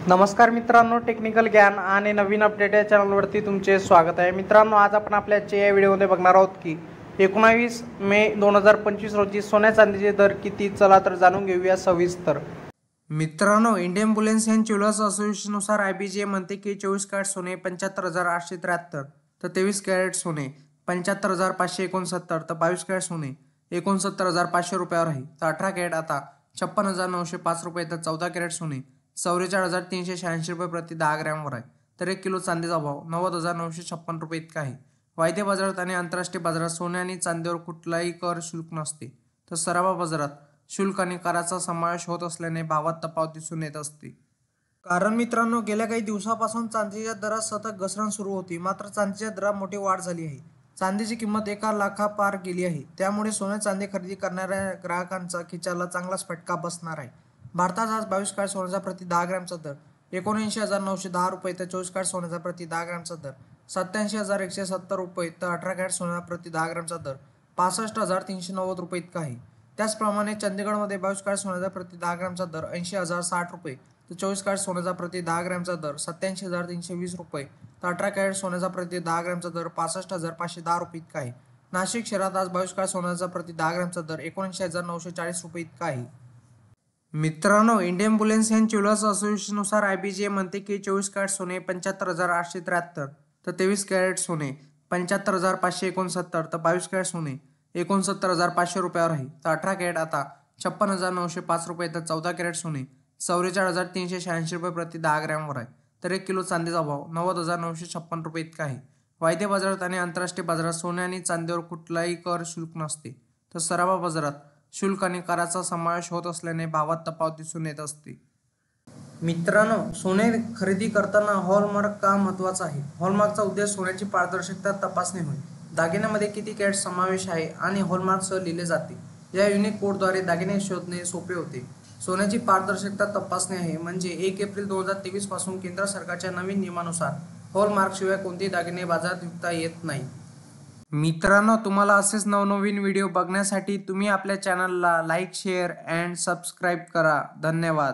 नमस्कार मित्रांनो, टेक्निकल ज्ञान आणि नवीन अपडेट या चॅनलवरती तुमचे स्वागत आहे। मित्रांनो, आज आपण आपल्याच्या या व्हिडिओमध्ये बघणार आहोत की 19 मे 2025 रोजी सोन्या चांदीचे दर किती, चला तर जाणून घेऊया सविस्तर। मित्रांनो, इंडियन बुलियन अँड ज्वेलर्स असोसिएशननुसार IBGA म्हणते की 24 कॅरेट सोने 75,873 तर 23 कॅरेट सोने 75,569 तर 22 कॅरेट सोने 69,500 रुपयावर आहे। तर 18 कॅरेट आता 56,905 रुपये तर 14 कॅरेट सोने 44,386 रुपये प्रति 10 ग्रॅमवर आहे। तर 1 किलो चांदीचा भाव 90,956 रुपये इतका आहे। वायदे बाजारात आणि आंतरराष्ट्रीय बाजारात सोने आणि चांदीवर कुठलाही कर शुल्क नसते, तर सराफा बाजारात शुल्क आणि कराचा समावेश होत असल्याने भावात तफावत दिसून येत असते। कारण मित्रांनो, गेल्या काही दिवसापासून चांदीच्या दरात सतत घसरण सुरू होती, मात्र चांदीच्या दरात मोठी वाढ झाली आहे। चांदीची किंमत 1 लाखा पार गेली आहे। त्यामुळे सोने चांदी खरेदी करणाऱ्या ग्राहकांचा खिशाला चांगलाच फटका बसणार आहे। भारतात आज 22 कॅरेट सोन्याचा प्रति 10 ग्रॅमचा दर 79,910 रुपये तर 24 कॅरेट सोन्याचा प्रति 10 ग्रॅमचा दर 87,170 रुपये तर 18 कॅरेट सोन्याचा प्रति 10 ग्रॅमचा दर 65,390 रुपये इतका आहे। त्याचप्रमाणे चंदीगडमध्ये 22 कॅरेट सोन्याचा प्रति 10 ग्रॅमचा दर 80,060 रुपये तर 24 कॅरेट सोन्याचा प्रति 10 ग्रॅमचा दर 87,320 रुपये तर 18 कॅरेट सोन्याचा प्रति 10 ग्रॅमचा दर 65,510 रुपये इतका आहे। नाशिक शहरात आज 22 कॅरेट सोन्याचा प्रति 10 ग्रॅमचा दर 79,940 रुपये इतका आहे। मित्रांनो, इंडियन बुलियन अँड ज्वेलर्स असोसिएशननुसार IBGA म्हणते की 24 कॅरेट सोने 75,873 तर 23 कॅरेट सोने 75,569 तर 22 कॅरेट सोने 69,500 रुपयावर आहे। तर 18 कॅरेट आता 56,905 रुपये तर 14 कॅरेट सोने 44,386 रुपये प्रति 10 ग्रॅमवर आहे। तर 1 किलो चांदीचा भाव 90,956 रुपये इतका आहे। वायदे बाजारात आणि आंतरराष्ट्रीय बाजारात सोने आणि चांदीवर कुठलाही कर शुल्क नसते, तर सराफा बाजारात शुल्क आणि कराचा समावेश होत असल्याने भावात तफावत दिसून येत असते। मित्रांनो, सोने खरेदी करताना हॉलमार्क का महत्त्वाचा आहे? हॉलमार्कचा उद्देश सोन्याची पारदर्शकता तपासणे होय। दागिन्यामध्ये किती कॅरेट समावेश आहे आणि हॉलमार्कसह लिहिले जाते। या युनिक कोडद्वारे दागिने शोधणे सोपे होते। सोन्याची पारदर्शकता तपासणे आहे म्हणजे 1 एप्रिल 2023 पासून केंद्र सरकारच्या नवीन नियमानुसार हॉलमार्कशिवाय कोणतेही दागिने बाजारात विकता येत नाही। मित्रांनो, तुम्हाला असेच नवनवीन व्हिडिओ बघण्यासाठी तुम्ही आपल्या चॅनलला लाईक, शेअर अँड सबस्क्राईब करा। धन्यवाद।